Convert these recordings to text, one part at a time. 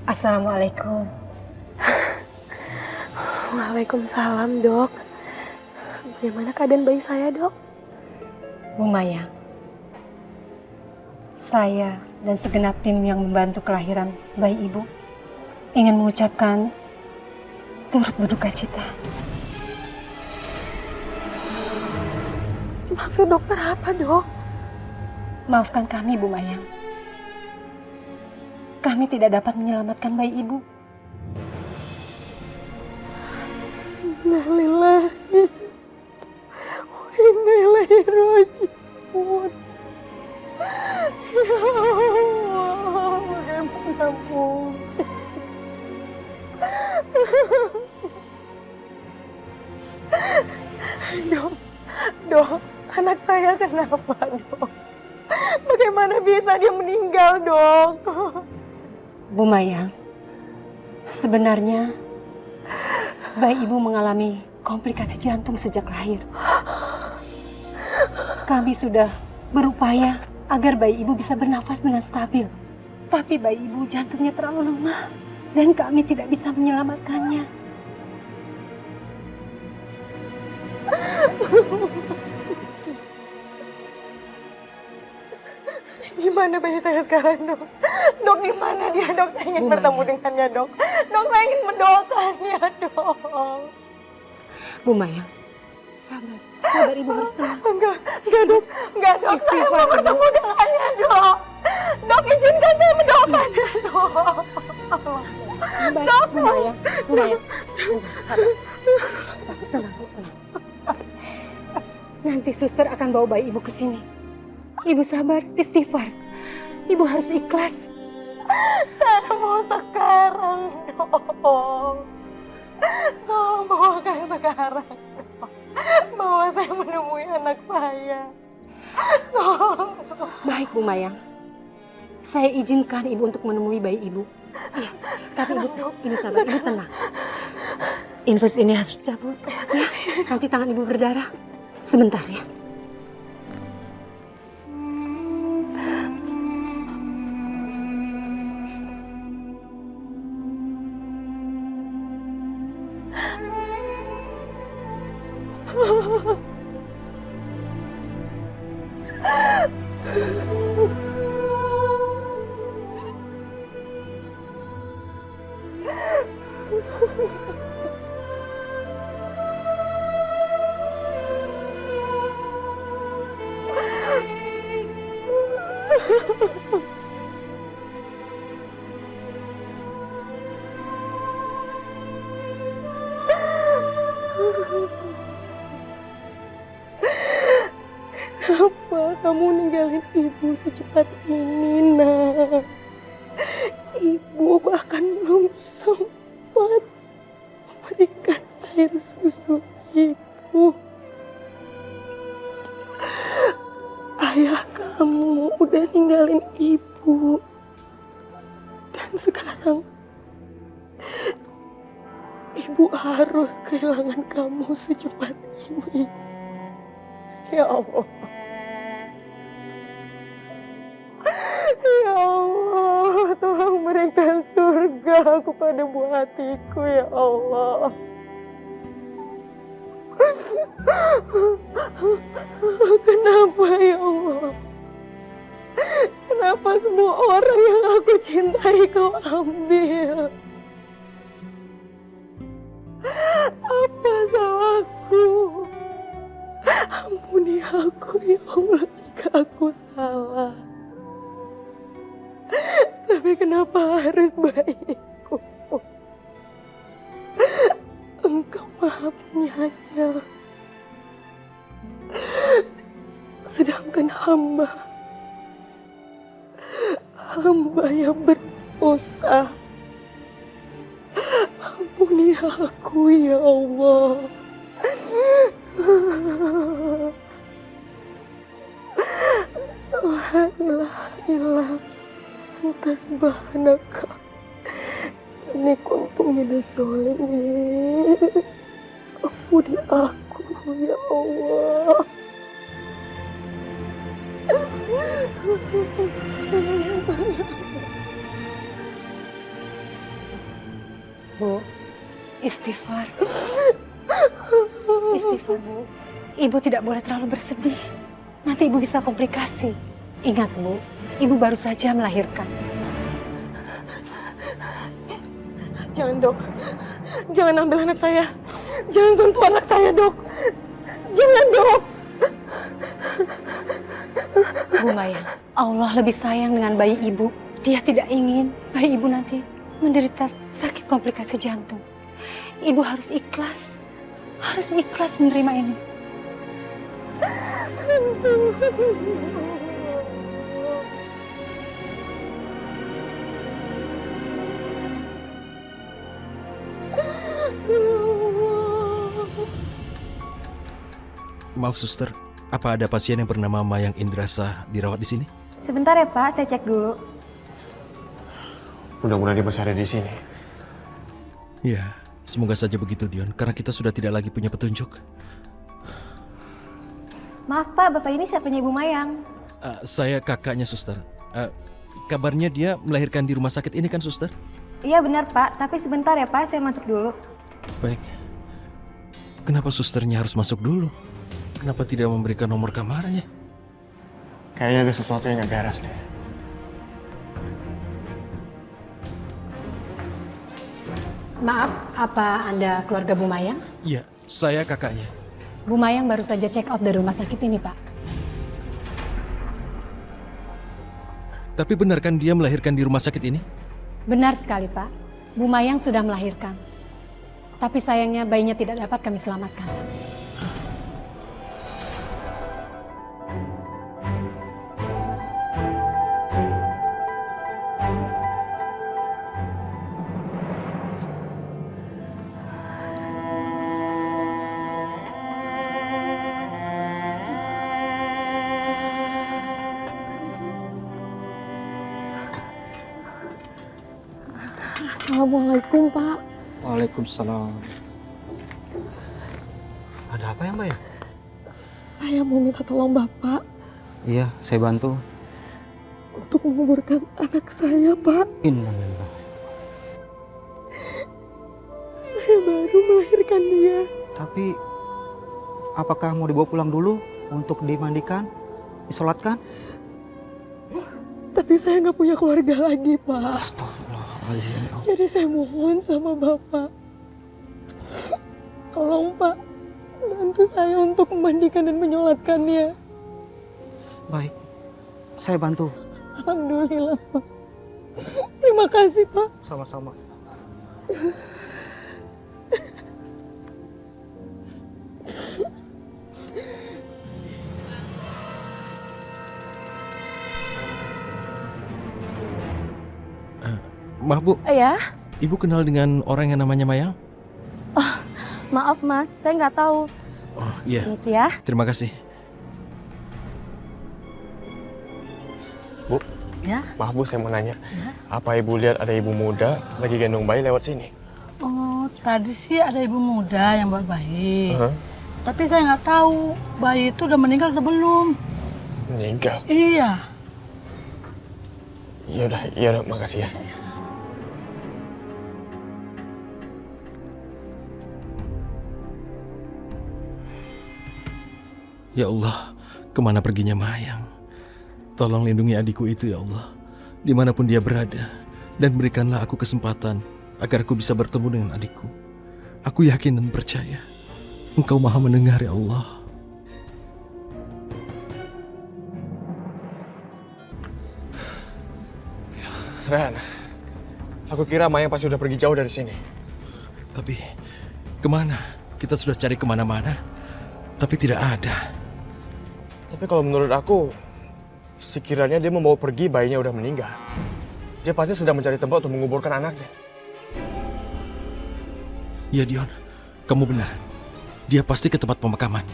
Assalamualaikum. Waalaikumsalam, Dok. Bagaimana keadaan bayi saya, Dok? Bu Mayang, saya dan segenap tim yang membantu kelahiran bayi Ibu ingin mengucapkan turut berduka cita. Maksud dokter apa, Dok? Maafkan kami, Bu Mayang. Kami tidak dapat menyelamatkan bayi Ibu. Innalillahi wa inna ilaihi raji'un. Ya Allah, bagaimana mungkin? Dok, anak saya kenapa, Dok? Bagaimana bisa dia meninggal, Dok? Bu Mayang, sebenarnya bayi Ibu mengalami komplikasi jantung sejak lahir. Kami sudah berupaya agar bayi Ibu bisa bernafas dengan stabil. Tapi bayi Ibu jantungnya terlalu lemah dan kami tidak bisa menyelamatkannya. Gimana bayi saya sekarang, Dok? Dok, di mana dia, Dok? Saya ingin bertemu dengannya, Dok. Dok, saya ingin mendoakannya, Dok. Bu Mayang, sabar. Sabar, Ibu harus tenang. Enggak, Dok. Enggak, Dok. Saya Istighfar, mau bertemu dengannya, Dok. Dok, izinkan saya mendoakannya, Dok. Sabar, Dok. Bu Mayang. Bu Mayang, sabar. Tenang, Bu, tenang. Nanti suster akan bawa bayi Ibu ke sini. Ibu sabar, istighfar. Ibu harus ikhlas. Saya mau sekarang, Dok. Tolong bawakan sekarang, Dok. Bawa saya menemui anak saya. Tolong. Baik, Bu Mayang. Saya izinkan Ibu untuk menemui bayi Ibu. Iya, tapi Ibu sabar, Ibu tenang. Infus ini harus dicabut. Ya, nanti tangan Ibu berdarah. Sebentar ya. Kenapa kamu ninggalin ibu secepat ini, Nak? Ibu bahkan belum sempat memberikan air susu ibu. Ayah kamu udah ninggalin ibu. Dan sekarang ibu harus kehilangan kamu secepat ini. Ya Allah. Ya Allah, tolong berikan surga kepada buah hatiku, ya Allah. Kenapa, ya Allah? Kenapa semua orang yang aku cintai kau ambil? Apa salahku? Ampuni aku, ya Allah, jika aku salah. Tapi kenapa harus bayiku? Engkau Maha Penyayang. Sedangkan hamba yang berdosa. Ampuni aku, ya Allah. La ilaha illallah. Anta subhanaka. Ini kuntu minas zalimin. Ampuni aku, ya Allah. Bu, istighfar. Istighfar, Bu. Ibu tidak boleh terlalu bersedih. Nanti ibu bisa komplikasi. Ingat, Bu, ibu baru saja melahirkan. Jangan, Dok. Jangan ambil anak saya. Jangan sentuh anak saya, Dok. Jangan, Dok. Bu Mayang, Allah lebih sayang dengan bayi ibu. Dia tidak ingin bayi ibu nanti menderita sakit komplikasi jantung. Ibu harus ikhlas. Harus ikhlas menerima ini. Maaf suster, apa ada pasien yang bernama Mayang Indrasa dirawat di sini? Sebentar ya, Pak. Saya cek dulu. Mudah-mudahan dia masih ada di sini. Ya, semoga saja begitu Dion, karena kita sudah tidak lagi punya petunjuk. Maaf, Pak. Bapak ini siapanya Ibu Mayang. Saya kakaknya suster. Kabarnya dia melahirkan di rumah sakit ini kan suster? Iya benar, Pak. Tapi sebentar ya, Pak. Saya masuk dulu. Baik. Kenapa susternya harus masuk dulu? Kenapa tidak memberikan nomor kamarnya? Kayaknya ada sesuatu yang gak beres deh. Maaf, apa Anda keluarga Bu Mayang? Iya, saya kakaknya. Bu Mayang baru saja check out dari rumah sakit ini, Pak. Tapi benar kan dia melahirkan di rumah sakit ini? Benar sekali, Pak. Bu Mayang sudah melahirkan. Tapi sayangnya bayinya tidak dapat kami selamatkan. Assalamualaikum, Pak. Waalaikumsalam. Ada apa ya Mbak ya? Saya mau minta tolong Bapak Iya, saya bantu. untuk menguburkan anak saya, Pak. Innalillah. Saya baru melahirkan dia. Tapi apakah mau dibawa pulang dulu untuk dimandikan, disolatkan? Tapi saya nggak punya keluarga lagi, Pak. Astagfirullahaladzim. ya Allah. Jadi saya mohon sama Bapak. Tolong, Pak. Bantu saya untuk memandikan dan menyolatkannya. Baik, saya bantu. Alhamdulillah, Pak. Terima kasih, Pak. Sama-sama. Maaf Bu, Ya, Ibu kenal dengan orang yang namanya Mayang? maaf Mas, saya nggak tahu. Oh iya, Misi ya. terima kasih. Bu, Ya. maaf Bu, saya mau nanya. Apa Ibu lihat ada ibu muda lagi gendong bayi lewat sini? Oh, tadi sih ada ibu muda yang bawa bayi. Hah? Tapi saya nggak tahu bayi itu udah meninggal atau belum. Meninggal. Iya. Iya udah, makasih ya. Ya Allah, kemana perginya Mayang? Tolong lindungi adikku itu ya Allah, dimanapun dia berada. Dan berikanlah aku kesempatan agar aku bisa bertemu dengan adikku. Aku yakin dan percaya, Engkau maha mendengar ya Allah. Ran, aku kira Mayang pasti udah pergi jauh dari sini. Tapi kemana? Kita sudah cari kemana-mana, tapi tidak ada. Tapi kalau menurut aku, sekiranya dia membawa pergi bayinya udah meninggal. Dia pasti sedang mencari tempat untuk menguburkan anaknya. Ya Dion, kamu benar. Dia pasti ke tempat pemakaman.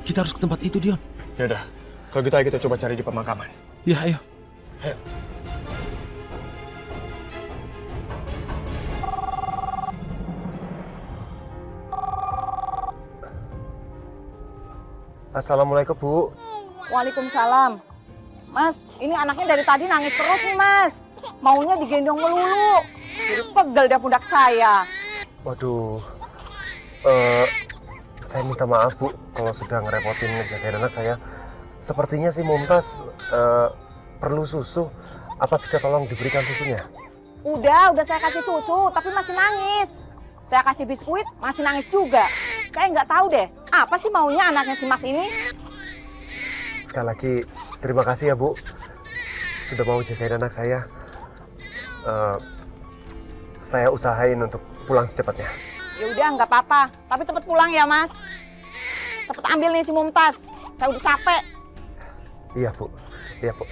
Kita harus ke tempat itu Dion. Yaudah, kalau gitu ayo kita coba cari di pemakaman. Ya ayo. Ayo. Assalamualaikum Bu. Waalaikumsalam. Mas, ini anaknya dari tadi nangis terus nih, Mas. Maunya digendong melulu. Jadi pegel dah pundak saya. Waduh, saya minta maaf Bu kalau sudah ngerepotin ngejagain anak saya. Sepertinya si Mumtaz perlu susu. Apa bisa tolong diberikan susunya? Udah saya kasih susu, tapi masih nangis. Saya kasih biskuit, masih nangis juga. Saya nggak tahu deh, apa sih maunya anaknya si Mas ini? Sekali lagi, terima kasih ya Bu. Sudah mau jagain anak saya. Saya usahain untuk pulang secepatnya. Ya udah nggak apa-apa, tapi cepet pulang ya Mas. Cepet ambil nih si Mumtaz, saya udah capek. Iya Bu,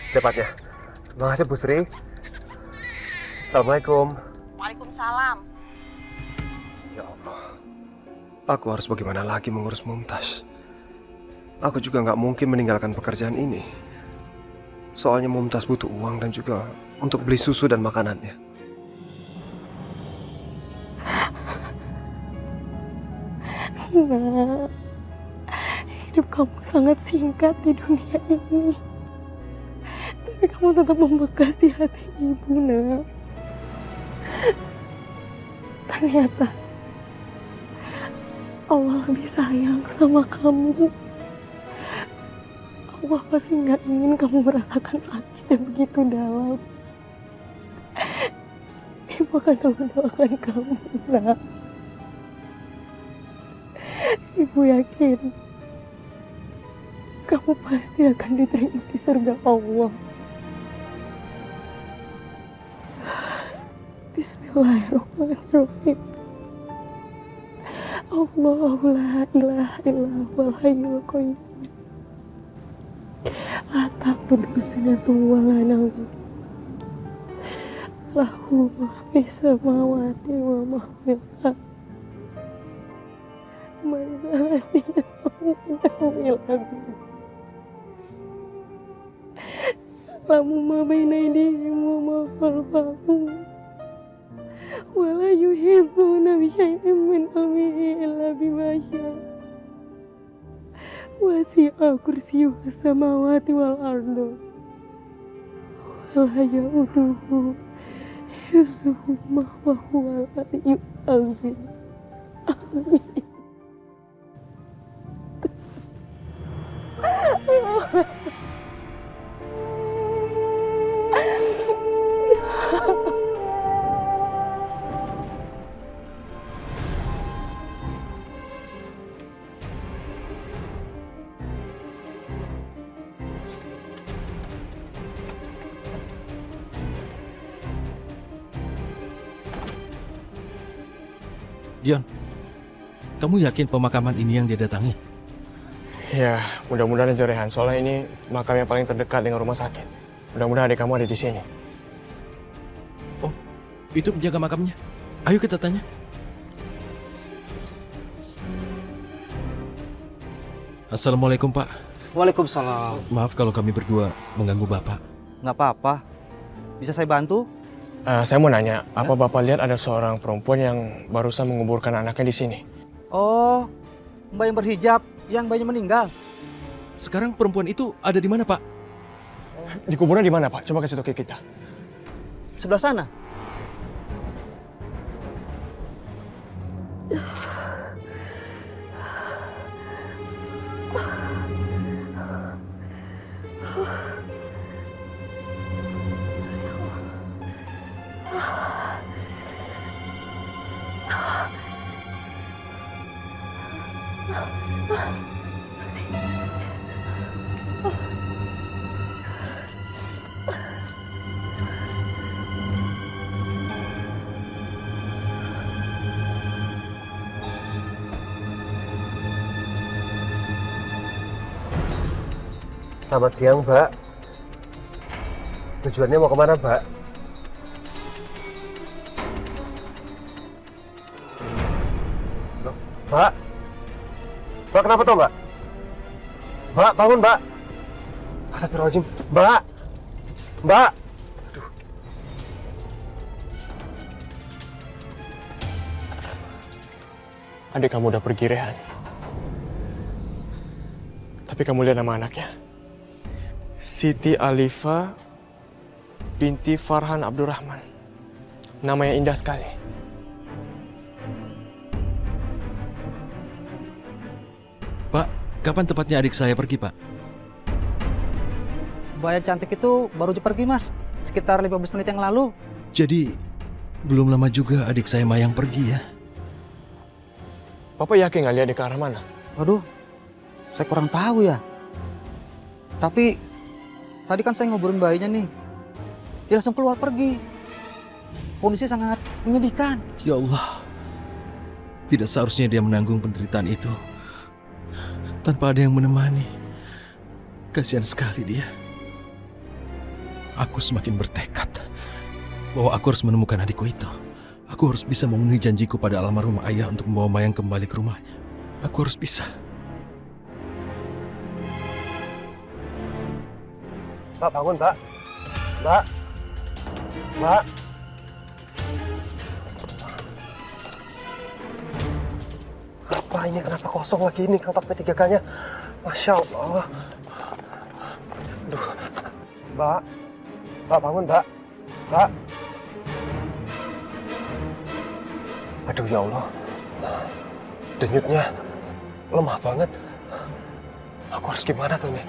secepatnya. Makasih Bu Sri. Assalamualaikum. Waalaikumsalam. Ya Allah, aku harus bagaimana lagi mengurus Mumtaz? Aku juga nggak mungkin meninggalkan pekerjaan ini. Soalnya Mumtaz butuh uang dan juga untuk beli susu dan makanannya. Nak, hidup kamu sangat singkat di dunia ini. Tapi kamu tetap membekas di hati ibu, Nak. Ternyata Allah lebih sayang sama kamu. Allah pasti nggak ingin kamu merasakan sakit yang begitu dalam. Ibu akan selalu doakan kamu, Nak. Ibu yakin kamu pasti akan diterima di surga Allah. Bismillahirrahmanirrahim. Allahu la ilaha illa huwal hayyul qayyum. La ta'khudhuhu sinatun wa la nawm. Lahu ma fis samawati wa ma fil ardh. Man alladhi yasma'u illa bihi. Ya'lamu ma baina aydihim wa ma khalfahum. Wa la yuhituna bi syai'in min ilmihi illa bima syaa. Wasi'a kursiyyuhu as-samawati wal arda. Wa la ya'uduhu hifdzuhuma wa huwal 'aliyyul 'azim. Amin. Dion, kamu yakin pemakaman ini yang dia datangi? Ya, mudah-mudahan aja Rehan. Soalnya ini makam yang paling terdekat dengan rumah sakit. Mudah-mudahan adik kamu ada di sini. Oh, itu penjaga makamnya. Ayo kita tanya. Assalamualaikum Pak. Waalaikumsalam. Maaf kalau kami berdua mengganggu Bapak. Nggak apa-apa. Bisa saya bantu? Saya mau nanya, apa Bapak lihat ada seorang perempuan yang barusan menguburkan anaknya di sini? Oh, Mbak yang berhijab, yang bayinya meninggal. Sekarang perempuan itu ada di mana Pak? Di kuburan di mana Pak? Coba kasih tahu ke kita. Sebelah sana. Selamat siang Mbak. Tujuannya mau kemana Mbak? Loh, Mbak? Mbak kenapa toh Mbak? Mbak bangun Mbak. Astagfirullahaladzim. Mbak. Mbak. Aduh. Adik kamu udah pergi, Rehan. Tapi kamu lihat nama anaknya. Siti Alifa binti Farhan Abdurrahman. Namanya indah sekali. Pak, kapan tepatnya adik saya pergi, Pak? Bayi cantik itu baru aja pergi, Mas. Sekitar 15 menit yang lalu. Jadi, belum lama juga adik saya Mayang pergi ya? Bapak yakin nggak lihat dia ke arah mana? Waduh, saya kurang tahu ya. Tapi, tadi kan saya ngobrolin bayinya nih. Dia langsung keluar pergi. Kondisi sangat menyedihkan. Ya Allah, tidak seharusnya dia menanggung penderitaan itu tanpa ada yang menemani. Kasihan sekali dia. Aku semakin bertekad bahwa aku harus menemukan adikku itu. Aku harus bisa memenuhi janjiku pada almarhum ayah untuk membawa Mayang kembali ke rumahnya. Aku harus bisa. Mbak, bangun, Mbak. Mbak. Mbak. Apa ini? Kenapa kosong lagi ini kotak P3K-nya? Masya Allah. Aduh. Mbak. Mbak, bangun, Mbak. Mbak. Aduh, ya Allah. Denyutnya lemah banget. Aku harus gimana tuh nih?